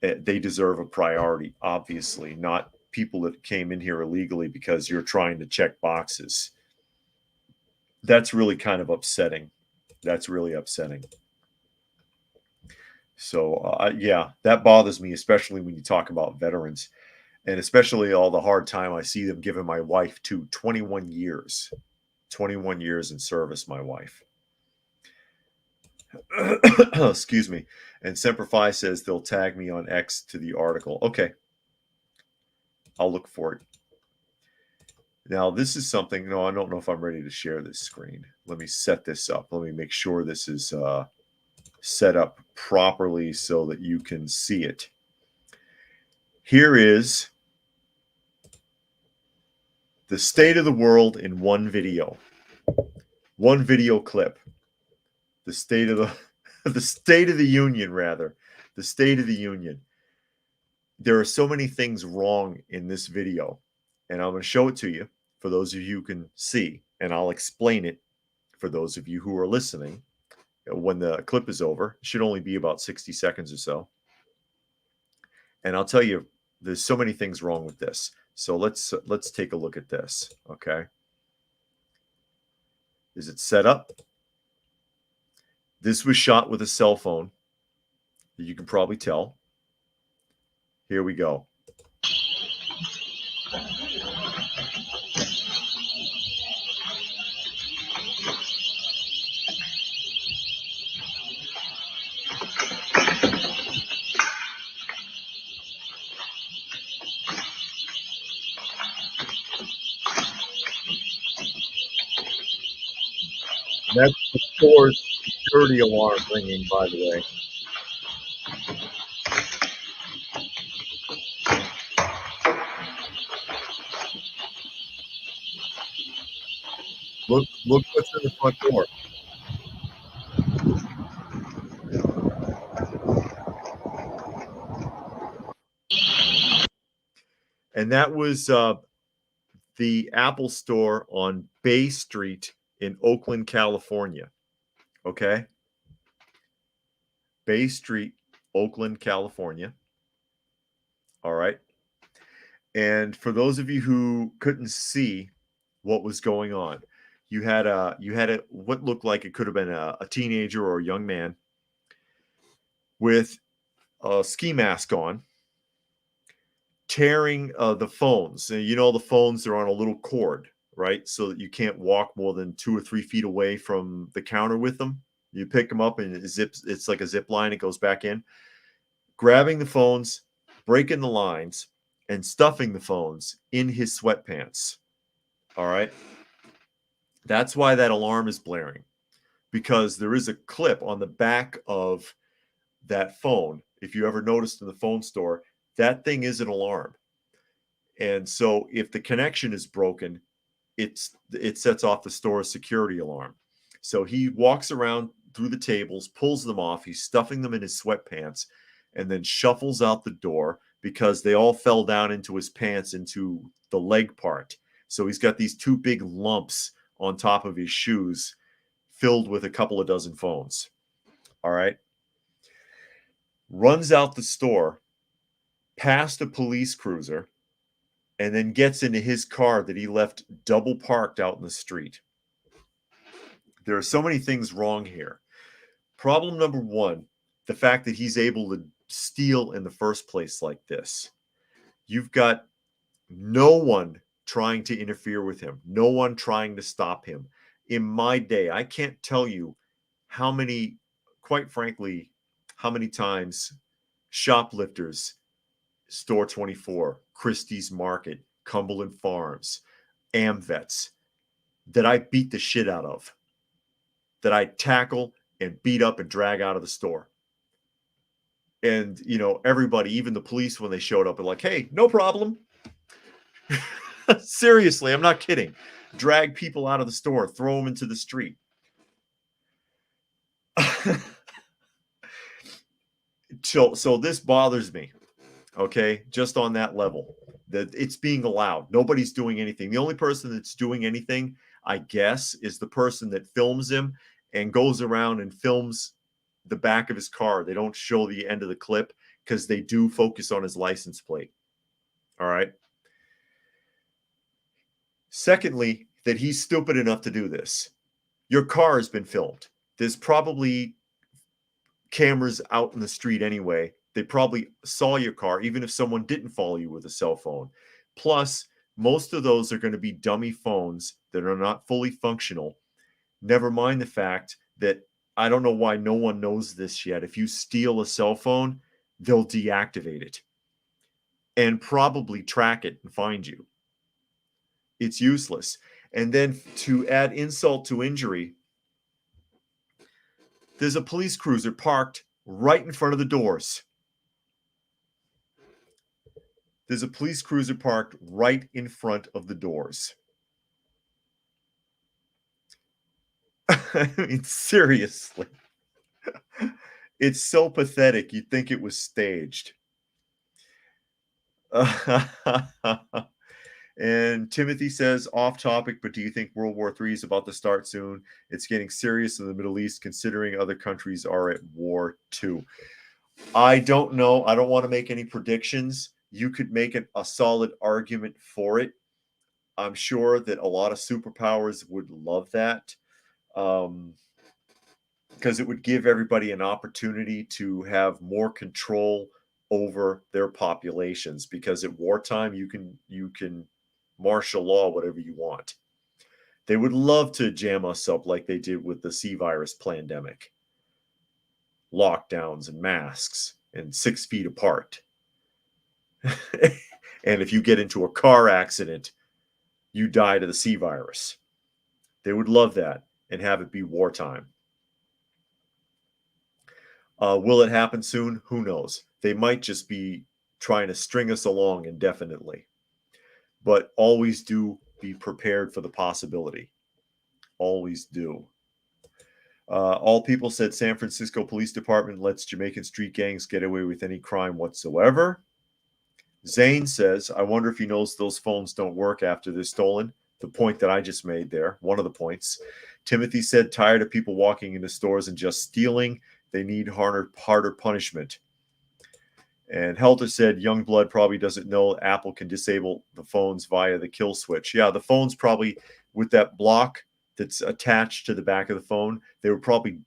They deserve a priority, obviously, not people that came in here illegally because you're trying to check boxes. That's really kind of upsetting. That's really upsetting. So, yeah, that bothers me, especially when you talk about veterans, and especially all the hard time I see them giving my wife to 21 years. 21 years in service, my wife. Excuse me. And Semper Fi says they'll tag me on X to the article. Okay. I'll look for it. Now, this is something, no, I don't know if I'm ready to share this screen. Let me set this up. Let me make sure this is set up properly so that you can see it. Here is the state of the world in one video. One video clip. The state of the State of the Union, rather. The State of the Union. There are so many things wrong in this video, and I'm going to show it to you for those of you who can see, and I'll explain it for those of you who are listening when the clip is over. It should only be about 60 seconds or so. And I'll tell you, there's so many things wrong with this. So let's take a look at this, okay? Is it set up? This was shot with a cell phone. You can probably tell. Here we go. That's the store's security alarm ringing, by the way. Look what's in the front door. And that was the Apple store on Bay Street in Oakland, California. Okay. Bay Street, Oakland, California. All right. And for those of you who couldn't see what was going on, you had a what looked like it could have been a teenager or a young man with a ski mask on, tearing the phones. And you know the phones are on a little cord, right? So that you can't walk more than 2 or 3 feet away from the counter with them. You pick them up and it's like a zip line. It goes back in. Grabbing the phones, breaking the lines, and stuffing the phones in his sweatpants. All right. That's why that alarm is blaring, because there is a clip on the back of that phone. If you ever noticed in the phone store, that thing is an alarm. And so if the connection is broken, it sets off the store's security alarm. So he walks around through the tables, pulls them off. He's stuffing them in his sweatpants and then shuffles out the door because they all fell down into his pants, into the leg part. So he's got these 2 big lumps on top of his shoes filled with a couple of dozen phones. All right. Runs out the store past a police cruiser and then gets into his car that he left double parked out in the street. There are so many things wrong here. Problem number 1, the fact that he's able to steal in the first place like this. You've got no one trying to interfere with him, no one trying to stop him. In my day, I can't tell you how many, quite frankly, how many times shoplifters, Store 24, Christie's Market, Cumberland Farms, AmVets, that I beat the shit out of, that I tackle and beat up and drag out of the store. And, you know, everybody, even the police, when they showed up, are like, hey, no problem. Seriously, I'm not kidding. Drag people out of the store, throw them into the street. So this bothers me, okay, just on that level, that it's being allowed. Nobody's doing anything. The only person that's doing anything, I guess, is the person that films him and goes around and films the back of his car. They don't show the end of the clip because they do focus on his license plate. All right. Secondly, that he's stupid enough to do this. Your car has been filmed. There's probably cameras out in the street anyway. They probably saw your car, even if someone didn't follow you with a cell phone. Plus, most of those are going to be dummy phones that are not fully functional. Never mind the fact that, I don't know why no one knows this yet, if you steal a cell phone, they'll deactivate it and probably track it and find you. It's useless. And then to add insult to injury, there's a police cruiser parked right in front of the doors. There's a police cruiser parked right in front of the doors. I mean, seriously. It's so pathetic. You'd think it was staged. And Timothy says, off topic, but do you think World War III is about to start soon? It's getting serious in the Middle East, considering other countries are at war too. I don't know. I don't want to make any predictions. You could make a solid argument for it. I'm sure that a lot of superpowers would love that, because it would give everybody an opportunity to have more control over their populations, because at wartime you can martial law whatever you want. They would love to jam us up like they did with the C virus pandemic. Lockdowns and masks and 6 feet apart. And if you get into a car accident, you die to the C virus. They would love that. and have it be wartime. Will it happen soon? Who knows? They might just be trying to string us along indefinitely. But always do be prepared for the possibility. Always do. All people said San Francisco Police Department lets Jamaican street gangs get away with any crime whatsoever. Zane says, I wonder if he knows those phones don't work after they're stolen. The point that I just made there, one of the points. Timothy said, tired of people walking into stores and just stealing. They need harder punishment. And Helter said, Youngblood probably doesn't know Apple can disable the phones via the kill switch. Yeah, the phone's probably with that block that's attached to the back of the phone. They were probably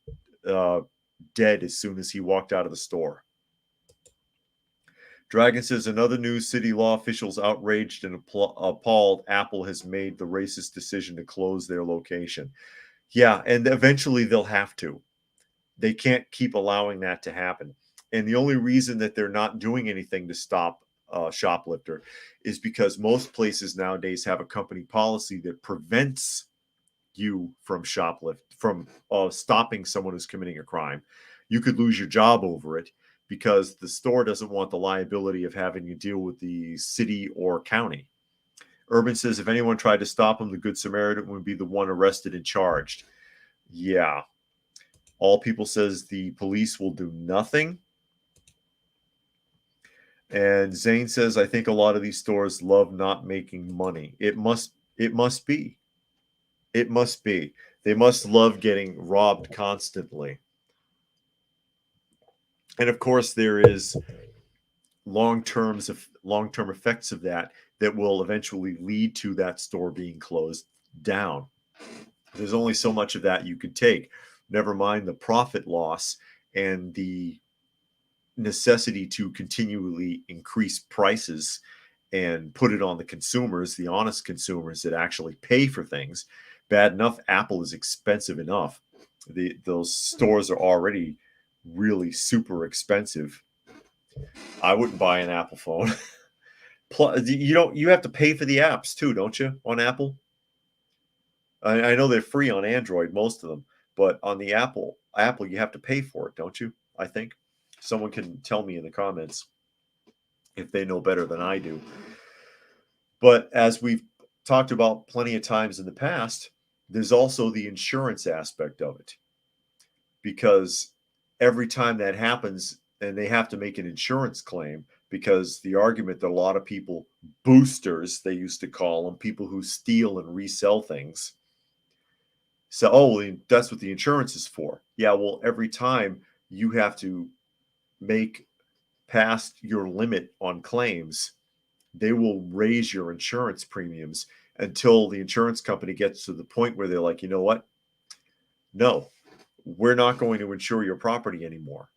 dead as soon as he walked out of the store. Dragon says, another news, city law officials outraged and appalled Apple has made the racist decision to close their location. Yeah, and eventually they'll have to. They can't keep allowing that to happen. And the only reason that they're not doing anything to stop shoplifter is because most places nowadays have a company policy that prevents you from stopping someone who's committing a crime. You could lose your job over it because the store doesn't want the liability of having you deal with the city or county. Urban says, if anyone tried to stop him, the Good Samaritan would be the one arrested and charged. Yeah. All people says the police will do nothing. And Zane says, I think a lot of these stores love not making money. It must be. It must be. They must love getting robbed constantly. And of course, there is long-term effects of that will eventually lead to that store being closed down. There's only so much of that you could take. Never mind the profit loss and the necessity to continually increase prices and put it on the consumers, the honest consumers that actually pay for things. Bad enough, Apple is expensive enough. Those stores are already really super expensive. I wouldn't buy an Apple phone. You have to pay for the apps too, don't you, on Apple? I know they're free on Android, most of them, but on the Apple you have to pay for it, don't you? I think someone can tell me in the comments if they know better than I do. But as we've talked about plenty of times in the past, there's also the insurance aspect of it, because every time that happens and they have to make an insurance claim, because the argument that a lot of people, boosters, they used to call them, people who steal and resell things, so, oh, that's what the insurance is for. Yeah, well, every time you have to make past your limit on claims, they will raise your insurance premiums until the insurance company gets to the point where they're like, you know what? No, we're not going to insure your property anymore.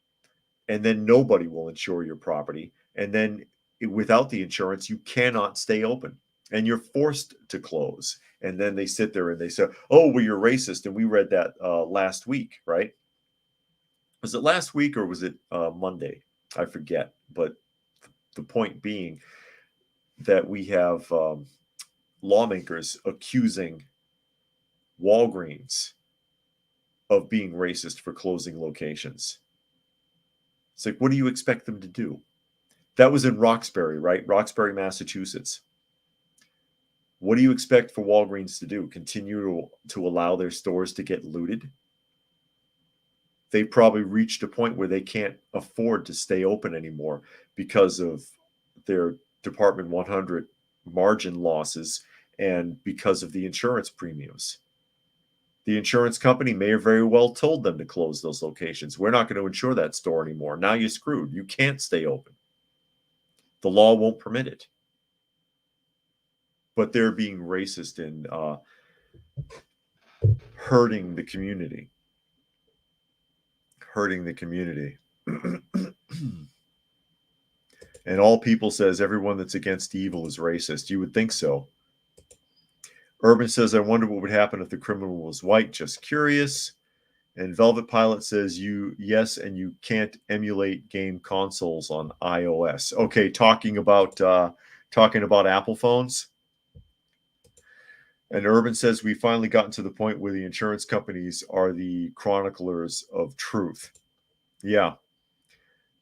And then nobody will insure your property. And then without the insurance, you cannot stay open and you're forced to close. And then they sit there and they say, oh, well, you're racist. And we read that last week, right? Was it last week or was it Monday? I forget. But the point being that we have lawmakers accusing Walgreens of being racist for closing locations. It's like, what do you expect them to do? That was in Roxbury, right? Roxbury, Massachusetts. What do you expect for Walgreens to do? Continue to allow their stores to get looted? They probably reached a point where they can't afford to stay open anymore because of their Department 100 margin losses and because of the insurance premiums. The insurance company may have very well told them to close those locations. We're not going to insure that store anymore. Now you're screwed. You can't stay open. The law won't permit it. But they're being racist and hurting the community. Hurting the community. And all people says everyone that's against evil is racist. You would think so. Urban says, I wonder what would happen if the criminal was white. Just curious. And Velvet Pilot says, yes, and you can't emulate game consoles on iOS. Okay, talking about Apple phones. And Urban says we finally gotten to the point where the insurance companies are the chroniclers of truth. Yeah,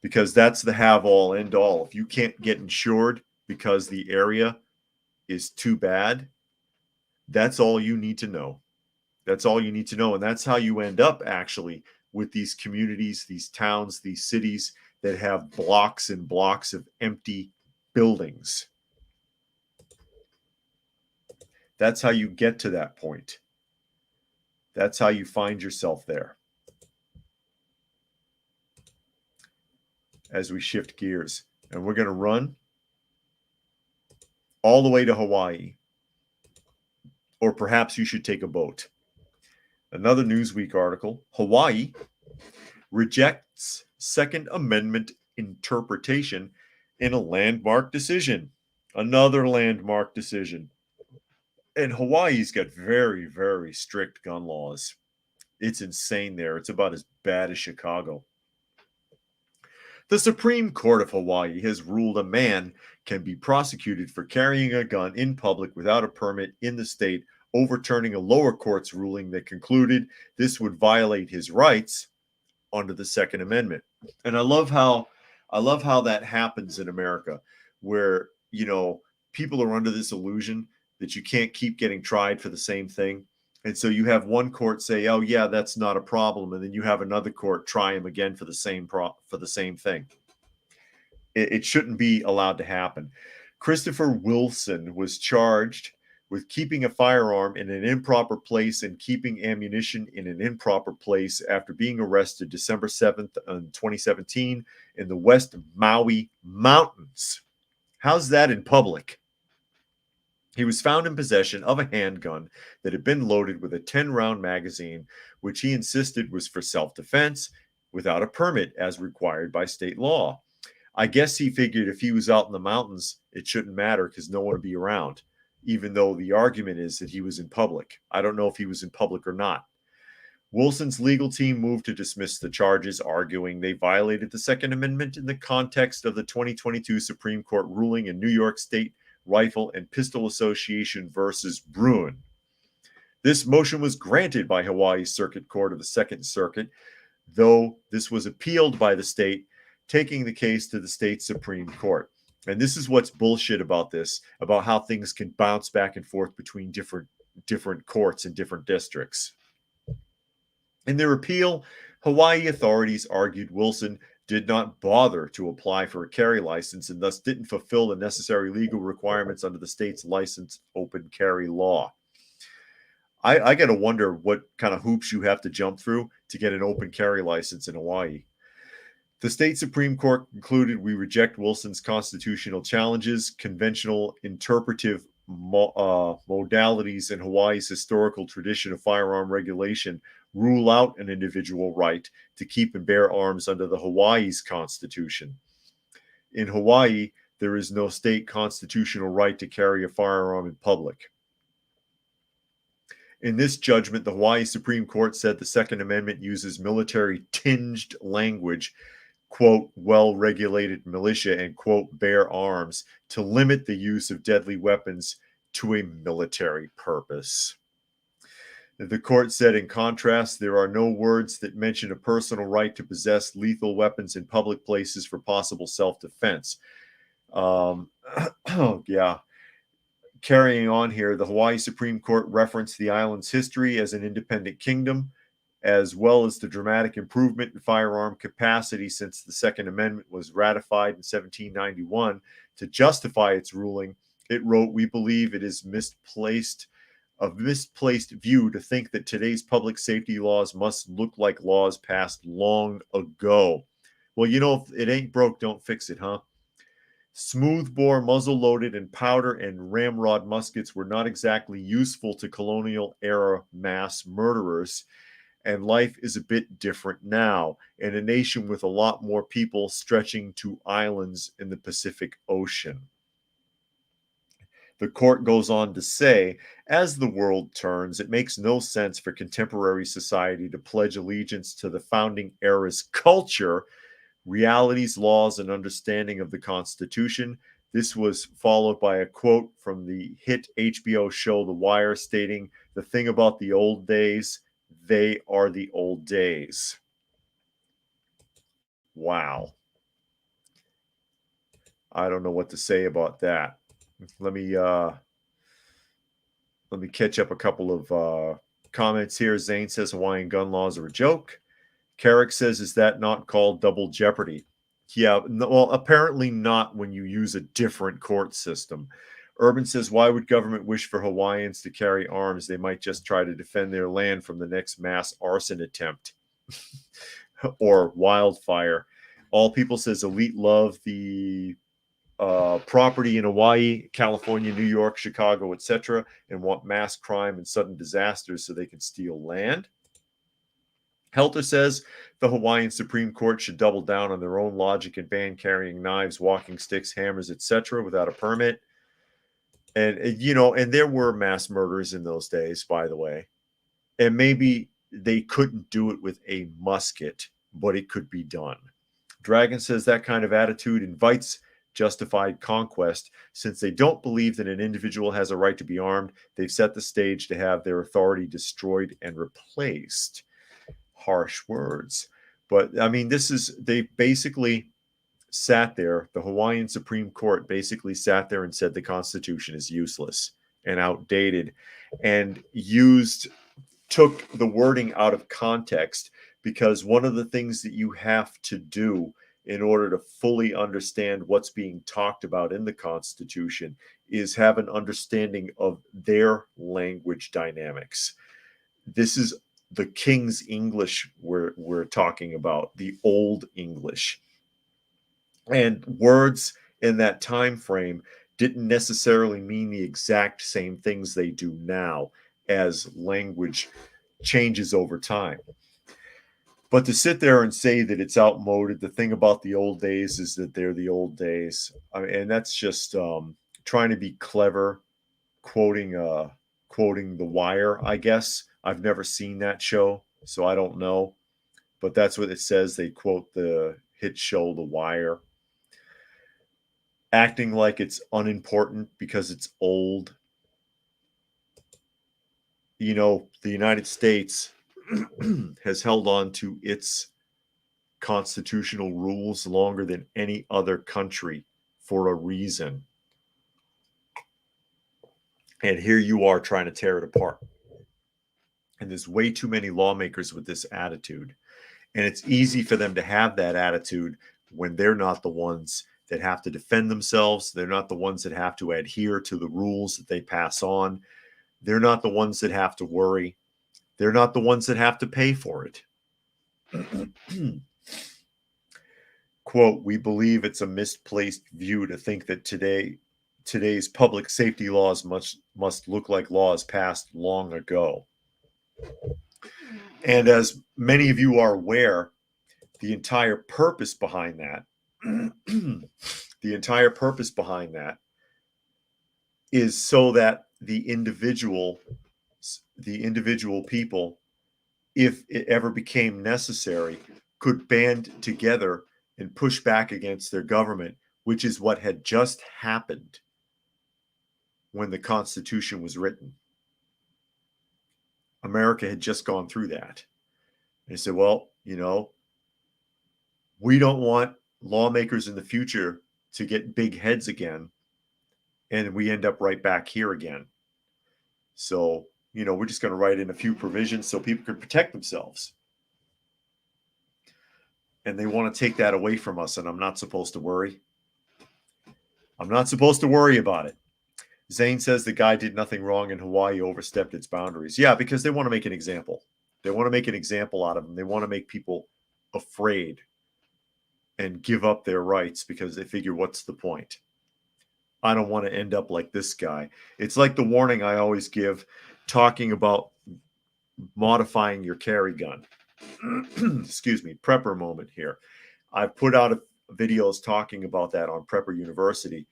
because that's the have all end all. If you can't get insured because the area is too bad, that's all you need to know. That's all you need to know. And that's how you end up actually with these communities, these towns, these cities that have blocks and blocks of empty buildings. That's how you get to that point. That's how you find yourself there. As we shift gears, and we're going to run all the way to Hawaii. Or perhaps you should take a boat. Another Newsweek article, Hawaii rejects Second Amendment interpretation in a landmark decision. Another landmark decision. And Hawaii's got very, very strict gun laws. It's insane there. It's about as bad as Chicago. The Supreme Court of Hawaii has ruled a man can be prosecuted for carrying a gun in public without a permit in the state, overturning a lower court's ruling that concluded this would violate his rights under the Second Amendment. And I love how that happens in America, where, you know, people are under this illusion that you can't keep getting tried for the same thing. And so you have one court say, "Oh yeah, that's not a problem," and then you have another court try him again for the same thing. It shouldn't be allowed to happen. Christopher Wilson was charged with keeping a firearm in an improper place and keeping ammunition in an improper place after being arrested December 7th, 2017 in the West Maui Mountains. How's that in public? He was found in possession of a handgun that had been loaded with a 10-round magazine, which he insisted was for self-defense without a permit as required by state law. I guess he figured if he was out in the mountains, it shouldn't matter because no one would be around, even though the argument is that he was in public. I don't know if he was in public or not. Wilson's legal team moved to dismiss the charges, arguing they violated the Second Amendment in the context of the 2022 Supreme Court ruling in New York State Rifle and Pistol Association versus Bruin. This motion was granted by Hawaii's Circuit Court of the Second Circuit, though this was appealed by the state, taking the case to the state Supreme Court. And this is what's bullshit about this, about how things can bounce back and forth between different courts and different districts. In their appeal, Hawaii authorities argued Wilson did not bother to apply for a carry license and thus didn't fulfill the necessary legal requirements under the state's licensed open carry law. I got to wonder what kind of hoops you have to jump through to get an open carry license in Hawaii. The state Supreme Court concluded we reject Wilson's constitutional challenges, conventional interpretive modalities, and Hawaii's historical tradition of firearm regulation rule out an individual right to keep and bear arms under the Hawaii's constitution. In Hawaii, there is no state constitutional right to carry a firearm in public. In this judgment, the Hawaii Supreme Court said the Second Amendment uses military-tinged language, quote, well-regulated militia, and quote, bear arms, to limit the use of deadly weapons to a military purpose. The court said, in contrast, there are no words that mention a personal right to possess lethal weapons in public places for possible self-defense. Yeah. Carrying on here, the Hawaii Supreme Court referenced the island's history as an independent kingdom, as well as the dramatic improvement in firearm capacity since the Second Amendment was ratified in 1791. To justify its ruling, it wrote, "We believe it is a misplaced view to think that today's public safety laws must look like laws passed long ago." Well, you know, if it ain't broke, don't fix it, huh? Smoothbore, muzzle-loaded, and powder and ramrod muskets were not exactly useful to colonial-era mass murderers, and life is a bit different now, in a nation with a lot more people stretching to islands in the Pacific Ocean. The court goes on to say, as the world turns, it makes no sense for contemporary society to pledge allegiance to the founding era's culture, realities, laws, and understanding of the Constitution. This was followed by a quote from the hit HBO show The Wire stating, "The thing about the old days, they are the old days." Wow. I don't know what to say about that. Let me catch up a couple of comments here. Zane says Hawaiian gun laws are a joke. Carrick says, is that not called double jeopardy? Yeah, no, well, apparently not when you use a different court system. Urban says, why would government wish for Hawaiians to carry arms? They might just try to defend their land from the next mass arson attempt or wildfire. All People says, elite love the property in Hawaii, California, New York, Chicago, etc., and want mass crime and sudden disasters so they can steal land. Helter says the Hawaiian Supreme Court should double down on their own logic and ban carrying knives, walking sticks, hammers, etc. without a permit. And, you know, and there were mass murders in those days, by the way. And maybe they couldn't do it with a musket, but it could be done. Dragon says that kind of attitude invites justified conquest. Since they don't believe that an individual has a right to be armed, they've set the stage to have their authority destroyed and replaced. Harsh words. But I mean, they basically sat there, the Hawaiian Supreme Court basically sat there and said the Constitution is useless and outdated, and took the wording out of context, because one of the things that you have to do in order to fully understand what's being talked about in the Constitution is have an understanding of their language dynamics. This is the King's English we're talking about, the Old English. And words in that time frame didn't necessarily mean the exact same things they do now as language changes over time. But to sit there and say that it's outmoded, the thing about the old days is that they're the old days. I mean, and that's just trying to be clever, quoting The Wire, I guess. I've never seen that show, so I don't know. But that's what it says. They quote the hit show The Wire. Acting like it's unimportant because it's old. You know, the United States has held on to its constitutional rules longer than any other country for a reason. And here you are trying to tear it apart. And there's way too many lawmakers with this attitude. And it's easy for them to have that attitude when they're not the ones that have to defend themselves. They're not the ones that have to adhere to the rules that they pass on. They're not the ones that have to worry. They're not the ones that have to pay for it. Quote, we believe it's a misplaced view to think that today's public safety laws must look like laws passed long ago. And as many of you are aware, the entire purpose behind that, is so that the individual people, if it ever became necessary, could band together and push back against their government, which is what had just happened when the Constitution was written. America had just gone through that. They said, well, you know, we don't want lawmakers in the future to get big heads again, and we end up right back here again. So, you know, we're just going to write in a few provisions so people can protect themselves. And they want to take that away from us, and I'm not supposed to worry. I'm not supposed to worry about it. Zane says the guy did nothing wrong and Hawaii overstepped its boundaries. Yeah, because they want to make an example. They want to make an example out of them. They want to make people afraid and give up their rights because they figure, what's the point? I don't want to end up like this guy. It's like the warning I always give talking about modifying your carry gun. Excuse me, prepper moment here. I've put out videos talking about that on Prepper University.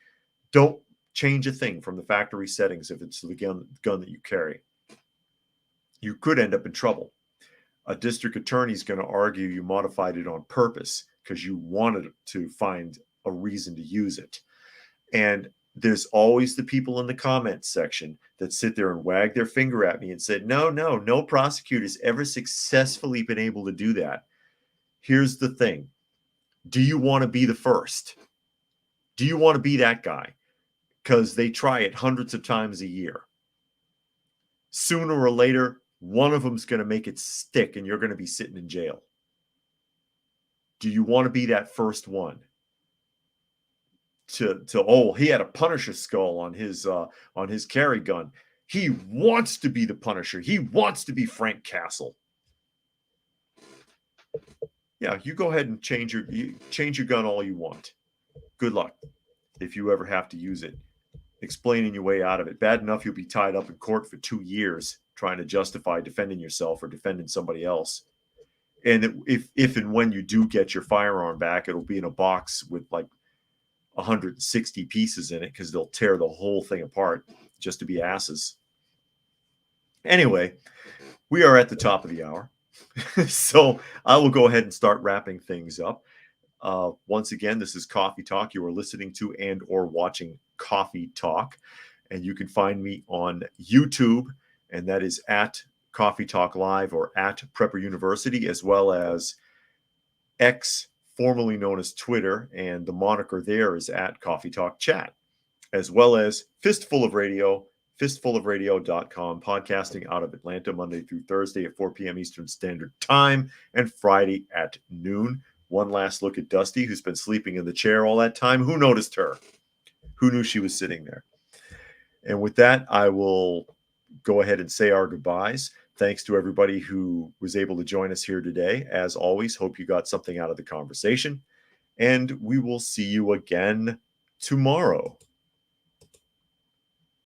Don't change a thing from the factory settings if it's the gun that you carry. You could end up in trouble. A district attorney is going to argue you modified it on purpose because you wanted to find a reason to use it. And there's always the people in the comments section that sit there and wag their finger at me and said, no prosecutor's ever successfully been able to do that. Here's the thing. Do you want to be the first? Do you want to be that guy? Because they try it hundreds of times a year. Sooner or later, one of them's going to make it stick and you're going to be sitting in jail. Do you want to be that first one? Oh, he had a Punisher skull on his carry gun. He wants to be the Punisher. He wants to be Frank Castle. Yeah, you go ahead and change your gun all you want. Good luck if you ever have to use it. Explaining your way out of it. Bad enough you'll be tied up in court for 2 years trying to justify defending yourself or defending somebody else. And if and when you do get your firearm back, it'll be in a box with like 160 pieces in it because they'll tear the whole thing apart just to be asses. Anyway, we are at the top of the hour. So I will go ahead and start wrapping things up. Once again, this is Coffee Talk. You are listening to and or watching Coffee Talk. And you can find me on YouTube, and that is at Coffee Talk Live or at Prepper University, as well as X, formerly known as Twitter, and the moniker there is at Coffee Talk Chat, as well as Fistful of Radio, fistfulofradio.com, podcasting out of Atlanta Monday through Thursday at 4 p.m. Eastern Standard Time and Friday at noon. One last look at Dusty, who's been sleeping in the chair all that time. Who noticed her? Who knew she was sitting there? And with that, I will go ahead and say our goodbyes. Thanks to everybody who was able to join us here today. As always, hope you got something out of the conversation. And we will see you again tomorrow.